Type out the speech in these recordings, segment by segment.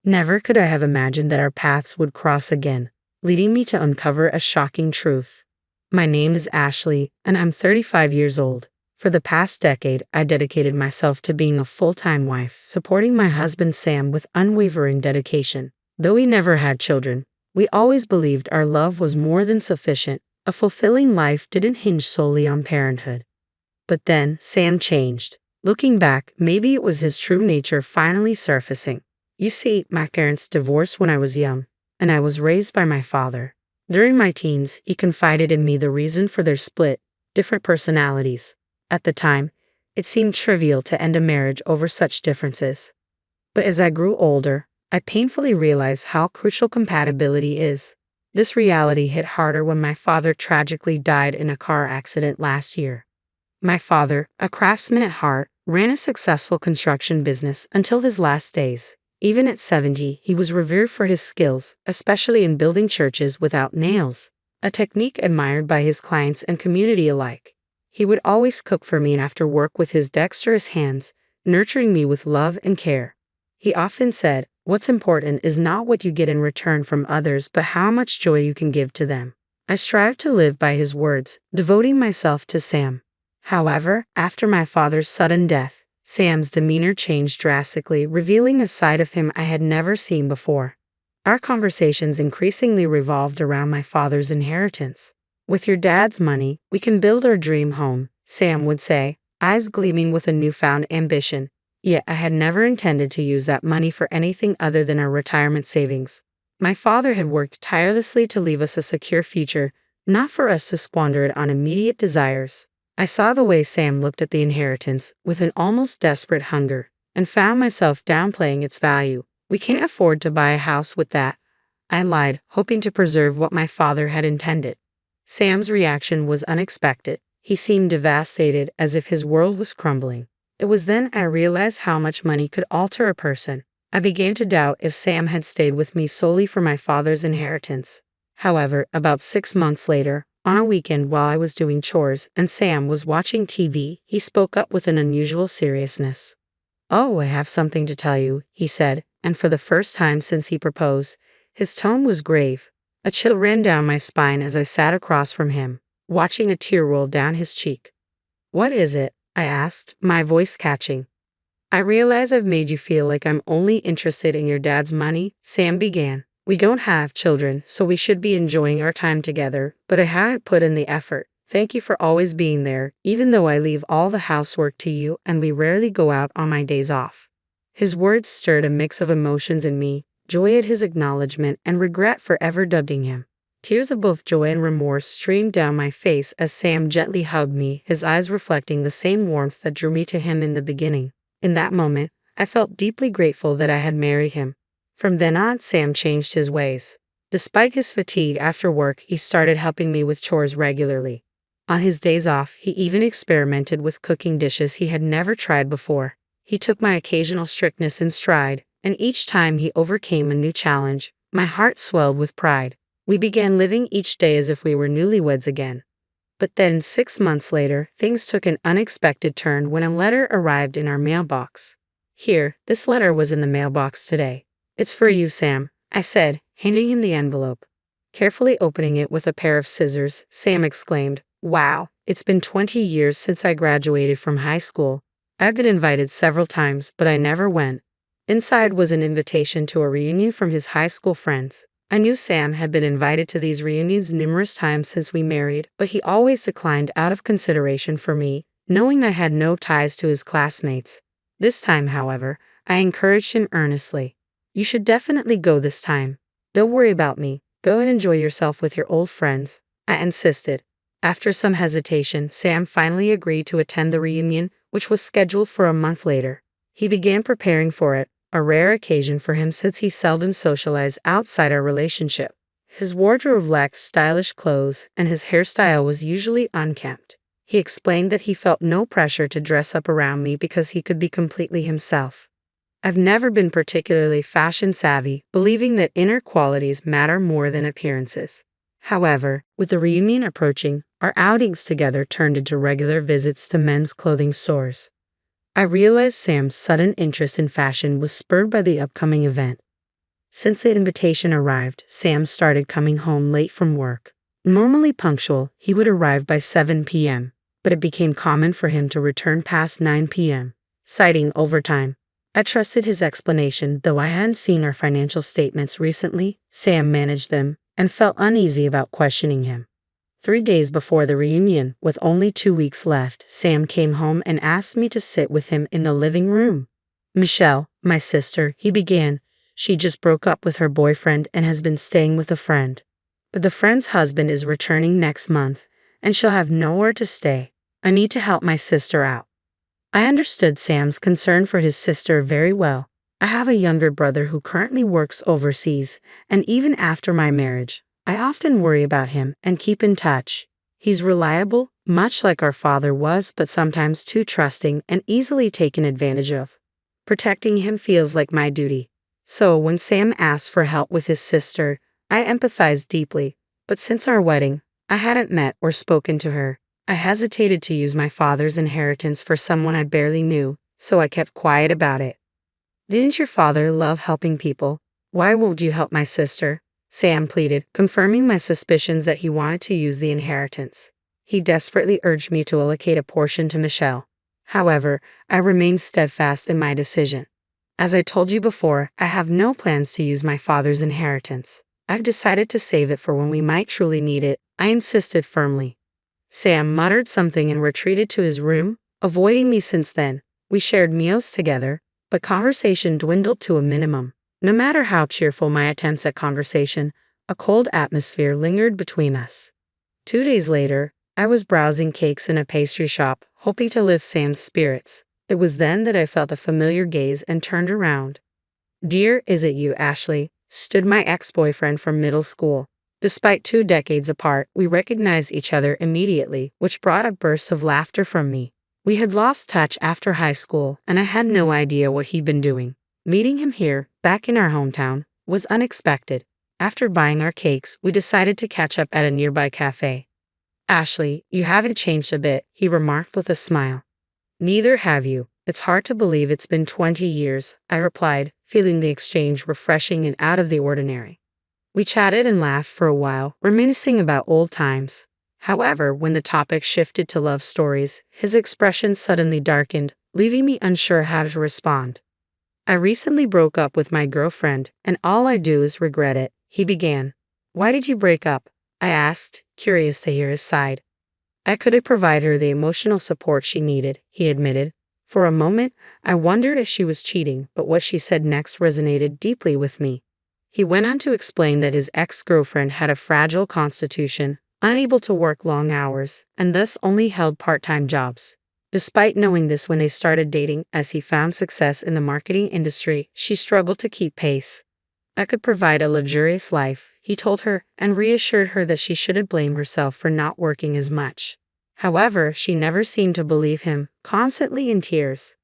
Never could I have imagined that our paths would cross again, leading me to uncover a shocking truth. My name is Ashley, and I'm 35 years old. For the past decade, I dedicated myself to being a full-time wife, supporting my husband Sam with unwavering dedication. Though we never had children, we always believed our love was more than sufficient. A fulfilling life didn't hinge solely on parenthood. But then, Sam changed. Looking back, maybe it was his true nature finally surfacing. You see, my parents divorced when I was young, and I was raised by my father. During my teens, he confided in me the reason for their split: different personalities. At the time, it seemed trivial to end a marriage over such differences. But as I grew older, I painfully realized how crucial compatibility is. This reality hit harder when my father tragically died in a car accident last year. My father, a craftsman at heart, ran a successful construction business until his last days. Even at 70, he was revered for his skills, especially in building churches without nails, a technique admired by his clients and community alike. He would always cook for me after work with his dexterous hands, nurturing me with love and care. He often said, "What's important is not what you get in return from others, but how much joy you can give to them." I strive to live by his words, devoting myself to Sam. However, after my father's sudden death, Sam's demeanor changed drastically, revealing a side of him I had never seen before. Our conversations increasingly revolved around my father's inheritance. "With your dad's money, we can build our dream home," Sam would say, eyes gleaming with a newfound ambition. Yet I had never intended to use that money for anything other than our retirement savings. My father had worked tirelessly to leave us a secure future, not for us to squander it on immediate desires. I saw the way Sam looked at the inheritance with an almost desperate hunger, and found myself downplaying its value. "We can't afford to buy a house with that," I lied, hoping to preserve what my father had intended. Sam's reaction was unexpected. He seemed devastated, as if his world was crumbling. It was then I realized how much money could alter a person. I began to doubt if Sam had stayed with me solely for my father's inheritance. However, about 6 months later, on a weekend while I was doing chores and Sam was watching TV, he spoke up with an unusual seriousness. "Oh, I have something to tell you," he said, and for the first time since he proposed, his tone was grave. A chill ran down my spine as I sat across from him, watching a tear roll down his cheek. "What is it?" I asked, my voice catching. "I realize I've made you feel like I'm only interested in your dad's money," Sam began. "We don't have children, so we should be enjoying our time together, but I haven't put in the effort. Thank you for always being there, even though I leave all the housework to you and we rarely go out on my days off." His words stirred a mix of emotions in me, joy at his acknowledgement and regret for ever doubting him. Tears of both joy and remorse streamed down my face as Sam gently hugged me, his eyes reflecting the same warmth that drew me to him in the beginning. In that moment, I felt deeply grateful that I had married him. From then on, Sam changed his ways. Despite his fatigue after work, he started helping me with chores regularly. On his days off, he even experimented with cooking dishes he had never tried before. He took my occasional strictness in stride, and each time he overcame a new challenge, my heart swelled with pride. We began living each day as if we were newlyweds again. But then, 6 months later, things took an unexpected turn when a letter arrived in our mailbox. "Here, this letter was in the mailbox today. It's for you, Sam," I said, handing him the envelope. Carefully opening it with a pair of scissors, Sam exclaimed, "Wow, it's been 20 years since I graduated from high school. I've been invited several times, but I never went." Inside was an invitation to a reunion from his high school friends. I knew Sam had been invited to these reunions numerous times since we married, but he always declined out of consideration for me, knowing I had no ties to his classmates. This time, however, I encouraged him earnestly. "You should definitely go this time. Don't worry about me. Go and enjoy yourself with your old friends," I insisted. After some hesitation, Sam finally agreed to attend the reunion, which was scheduled for a month later. He began preparing for it, a rare occasion for him since he seldom socialized outside our relationship. His wardrobe lacked stylish clothes, and his hairstyle was usually unkempt. He explained that he felt no pressure to dress up around me because he could be completely himself. I've never been particularly fashion savvy, believing that inner qualities matter more than appearances. However, with the reunion approaching, our outings together turned into regular visits to men's clothing stores. I realized Sam's sudden interest in fashion was spurred by the upcoming event. Since the invitation arrived, Sam started coming home late from work. Normally punctual, he would arrive by 7 p.m., but it became common for him to return past 9 p.m., citing overtime. I trusted his explanation, though I hadn't seen our financial statements recently. Sam managed them and felt uneasy about questioning him. 3 days before the reunion, with only 2 weeks left, Sam came home and asked me to sit with him in the living room. "Michelle, my sister," he began. "She just broke up with her boyfriend and has been staying with a friend. But the friend's husband is returning next month, and she'll have nowhere to stay. I need to help my sister out." I understood Sam's concern for his sister very well. I have a younger brother who currently works overseas, and even after my marriage, I often worry about him and keep in touch. He's reliable, much like our father was, but sometimes too trusting and easily taken advantage of. Protecting him feels like my duty. So when Sam asked for help with his sister, I empathized deeply, but since our wedding, I hadn't met or spoken to her. I hesitated to use my father's inheritance for someone I barely knew, so I kept quiet about it. "Didn't your father love helping people? Why won't you help my sister?" Sam pleaded, confirming my suspicions that he wanted to use the inheritance. He desperately urged me to allocate a portion to Michelle. However, I remained steadfast in my decision. "As I told you before, I have no plans to use my father's inheritance. I've decided to save it for when we might truly need it," I insisted firmly. Sam muttered something and retreated to his room, avoiding me since then. We shared meals together, but conversation dwindled to a minimum. No matter how cheerful my attempts at conversation, a cold atmosphere lingered between us. 2 days later, I was browsing cakes in a pastry shop, hoping to lift Sam's spirits. It was then that I felt a familiar gaze and turned around. "Dear, is it you, Ashley?" stood my ex-boyfriend from middle school. Despite 2 decades apart, we recognized each other immediately, which brought a burst of laughter from me. We had lost touch after high school, and I had no idea what he'd been doing. Meeting him here, back in our hometown, was unexpected. After buying our cakes, we decided to catch up at a nearby cafe. "Ashley, you haven't changed a bit," he remarked with a smile. "Neither have you. It's hard to believe it's been 20 years, I replied, feeling the exchange refreshing and out of the ordinary. We chatted and laughed for a while, reminiscing about old times. However, when the topic shifted to love stories, his expression suddenly darkened, leaving me unsure how to respond. "I recently broke up with my girlfriend, and all I do is regret it," he began. "Why did you break up?" I asked, curious to hear his side. "I couldn't provide her the emotional support she needed," he admitted. For a moment, I wondered if she was cheating, but what she said next resonated deeply with me. He went on to explain that his ex-girlfriend had a fragile constitution, unable to work long hours, and thus only held part-time jobs. Despite knowing this when they started dating, as he found success in the marketing industry, she struggled to keep pace. "I could provide a luxurious life," he told her, and reassured her that she shouldn't blame herself for not working as much. However, she never seemed to believe him, constantly in tears.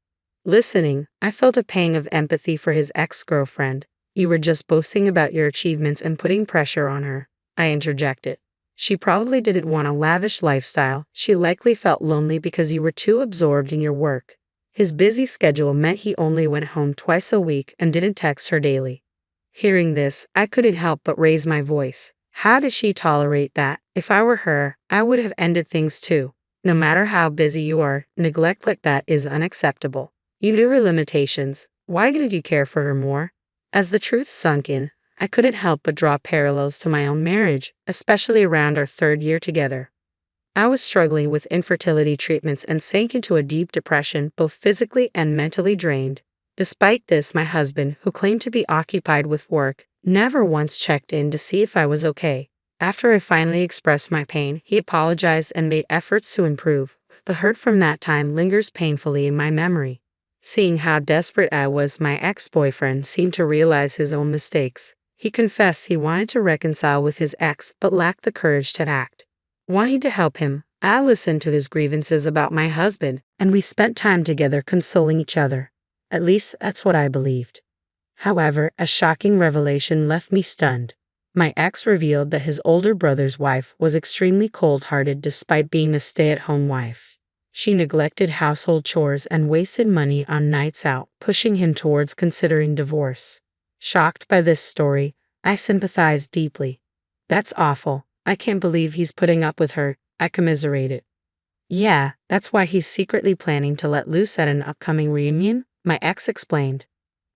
Listening, I felt a pang of empathy for his ex-girlfriend. "You were just boasting about your achievements and putting pressure on her," I interjected. "She probably didn't want a lavish lifestyle. She likely felt lonely because you were too absorbed in your work." His busy schedule meant he only went home twice a week and didn't text her daily. Hearing this, I couldn't help but raise my voice. How did she tolerate that? If I were her, I would have ended things too. No matter how busy you are, neglect like that is unacceptable. You knew her limitations. Why didn't you care for her more? As the truth sunk in, I couldn't help but draw parallels to my own marriage, especially around our 3rd year together. I was struggling with infertility treatments and sank into a deep depression, both physically and mentally drained. Despite this, my husband, who claimed to be occupied with work, never once checked in to see if I was okay. After I finally expressed my pain, he apologized and made efforts to improve. The hurt from that time lingers painfully in my memory. Seeing how desperate I was, my ex-boyfriend seemed to realize his own mistakes. He confessed he wanted to reconcile with his ex but lacked the courage to act. Wanting to help him, I listened to his grievances about my husband, and we spent time together consoling each other. At least that's what I believed. However, a shocking revelation left me stunned. My ex revealed that his older brother's wife was extremely cold-hearted despite being a stay-at-home wife. She neglected household chores and wasted money on nights out, pushing him towards considering divorce. Shocked by this story, I sympathized deeply. That's awful. I can't believe he's putting up with her, I commiserated. Yeah, that's why he's secretly planning to let loose at an upcoming reunion, my ex explained.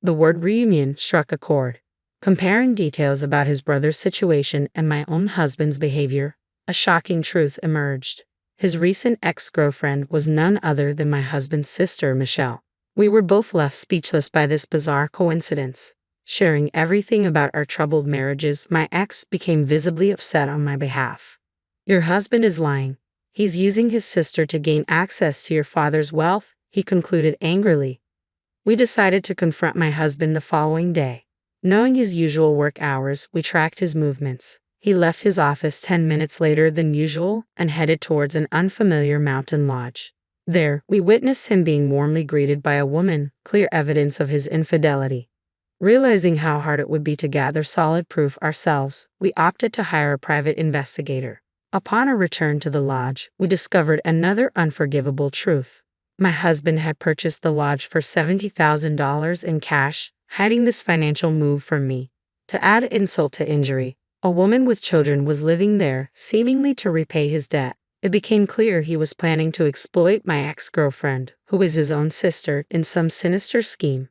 The word reunion struck a chord. Comparing details about his brother's situation and my own husband's behavior, a shocking truth emerged. His recent ex-girlfriend was none other than my husband's sister, Michelle. We were both left speechless by this bizarre coincidence. Sharing everything about our troubled marriages, my ex became visibly upset on my behalf. Your husband is lying. He's using his sister to gain access to your father's wealth, he concluded angrily. We decided to confront my husband the following day. Knowing his usual work hours, we tracked his movements. He left his office 10 minutes later than usual and headed towards an unfamiliar mountain lodge. There, we witnessed him being warmly greeted by a woman, clear evidence of his infidelity. Realizing how hard it would be to gather solid proof ourselves, we opted to hire a private investigator. Upon our return to the lodge, we discovered another unforgivable truth. My husband had purchased the lodge for $70,000 in cash, hiding this financial move from me. To add insult to injury, a woman with children was living there, seemingly to repay his debt. It became clear he was planning to exploit my ex-girlfriend, who is his own sister, in some sinister scheme.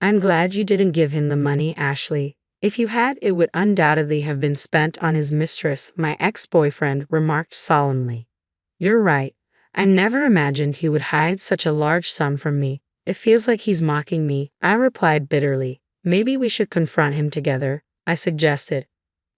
I'm glad you didn't give him the money, Ashley. If you had, it would undoubtedly have been spent on his mistress, my ex-boyfriend remarked solemnly. You're right. I never imagined he would hide such a large sum from me. It feels like he's mocking me, I replied bitterly. Maybe we should confront him together, I suggested.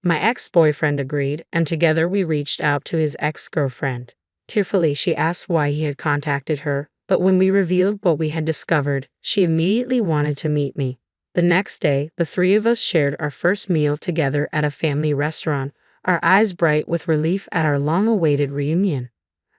My ex-boyfriend agreed, and together we reached out to his ex-girlfriend. Tearfully, she asked why he had contacted her, but when we revealed what we had discovered, she immediately wanted to meet me. The next day, the three of us shared our first meal together at a family restaurant, our eyes bright with relief at our long-awaited reunion.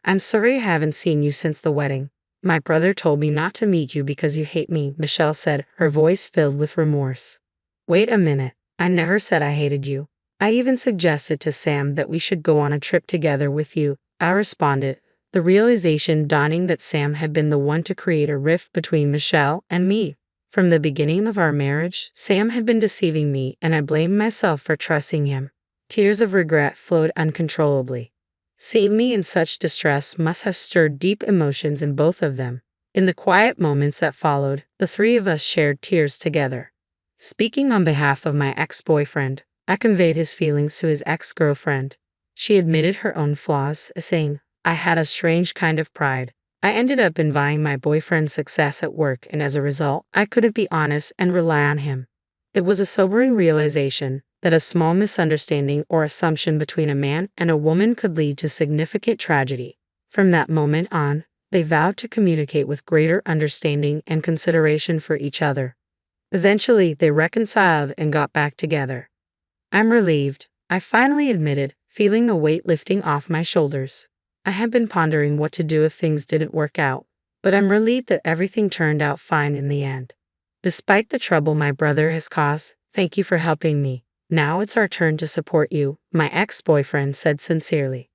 I'm sorry I haven't seen you since the wedding. My brother told me not to meet you because you hate me, Michelle said, her voice filled with remorse. Wait a minute, I never said I hated you. I even suggested to Sam that we should go on a trip together with you, I responded, the realization dawning that Sam had been the one to create a rift between Michelle and me. From the beginning of our marriage, Sam had been deceiving me, and I blamed myself for trusting him. Tears of regret flowed uncontrollably. Seeing me in such distress must have stirred deep emotions in both of them. In the quiet moments that followed, the three of us shared tears together. Speaking on behalf of my ex-boyfriend, I conveyed his feelings to his ex-girlfriend. She admitted her own flaws, saying, I had a strange kind of pride. I ended up envying my boyfriend's success at work, and as a result, I couldn't be honest and rely on him. It was a sobering realization that a small misunderstanding or assumption between a man and a woman could lead to significant tragedy. From that moment on, they vowed to communicate with greater understanding and consideration for each other. Eventually, they reconciled and got back together. I'm relieved, I finally admitted, feeling a weight lifting off my shoulders. I had been pondering what to do if things didn't work out, but I'm relieved that everything turned out fine in the end. Despite the trouble my brother has caused, thank you for helping me. Now it's our turn to support you, my ex-boyfriend said sincerely.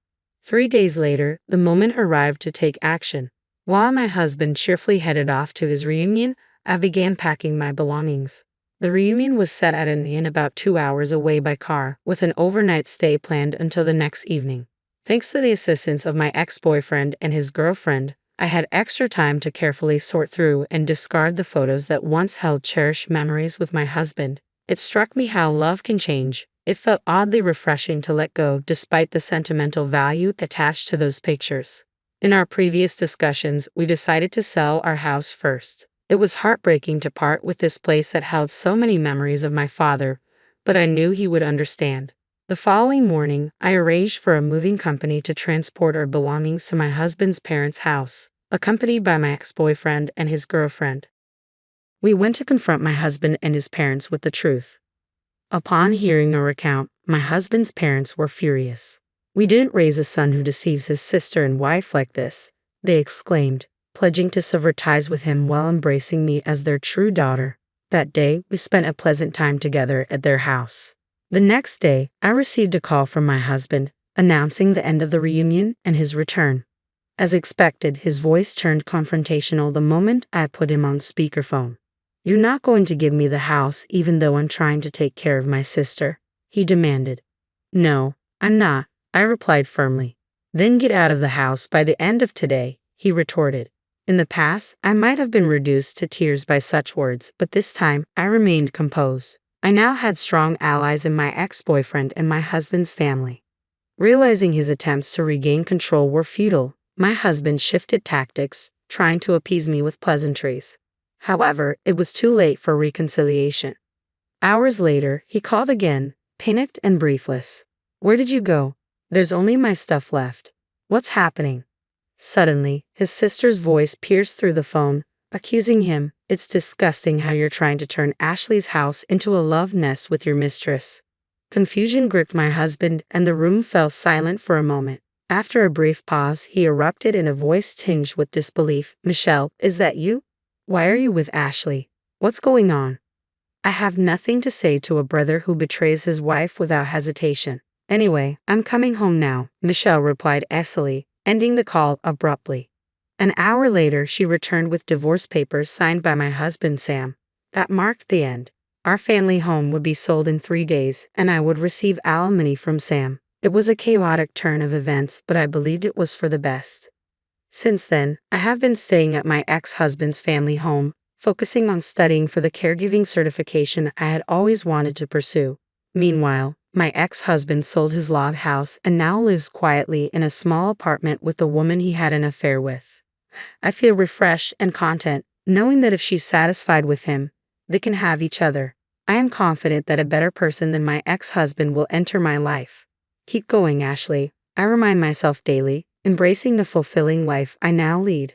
3 days later, the moment arrived to take action. While my husband cheerfully headed off to his reunion, I began packing my belongings. The reunion was set at an inn about 2 hours away by car, with an overnight stay planned until the next evening. Thanks to the assistance of my ex-boyfriend and his girlfriend, I had extra time to carefully sort through and discard the photos that once held cherished memories with my husband. It struck me how love can change. It felt oddly refreshing to let go despite the sentimental value attached to those pictures. In our previous discussions, we decided to sell our house first. It was heartbreaking to part with this place that held so many memories of my father, but I knew he would understand. The following morning, I arranged for a moving company to transport our belongings to my husband's parents' house, accompanied by my ex-boyfriend and his girlfriend. We went to confront my husband and his parents with the truth. Upon hearing our account, my husband's parents were furious. We didn't raise a son who deceives his sister and wife like this, they exclaimed, pledging to sever ties with him while embracing me as their true daughter. That day, we spent a pleasant time together at their house. The next day, I received a call from my husband, announcing the end of the reunion and his return. As expected, his voice turned confrontational the moment I put him on speakerphone. You're not going to give me the house even though I'm trying to take care of my sister, he demanded. No, I'm not, I replied firmly. Then get out of the house by the end of today, he retorted. In the past, I might have been reduced to tears by such words, but this time, I remained composed. I now had strong allies in my ex-boyfriend and my husband's family. Realizing his attempts to regain control were futile, my husband shifted tactics, trying to appease me with pleasantries. However, it was too late for reconciliation. Hours later, he called again, panicked and breathless. Where did you go? There's only my stuff left. What's happening? Suddenly, his sister's voice pierced through the phone, accusing him. It's disgusting how you're trying to turn Ashley's house into a love nest with your mistress. Confusion gripped my husband, and the room fell silent for a moment. After a brief pause, he erupted in a voice tinged with disbelief. Michelle, is that you? Why are you with Ashley? What's going on? I have nothing to say to a brother who betrays his wife without hesitation. Anyway, I'm coming home now, Michelle replied icily, ending the call abruptly. An hour later, she returned with divorce papers signed by my husband Sam. That marked the end. Our family home would be sold in 3 days, and I would receive alimony from Sam. It was a chaotic turn of events, but I believed it was for the best. Since then, I have been staying at my ex-husband's family home, focusing on studying for the caregiving certification I had always wanted to pursue. Meanwhile, my ex-husband sold his log house and now lives quietly in a small apartment with the woman he had an affair with. I feel refreshed and content, knowing that if she's satisfied with him, they can have each other. I am confident that a better person than my ex-husband will enter my life. Keep going, Ashley, I remind myself daily, embracing the fulfilling life I now lead.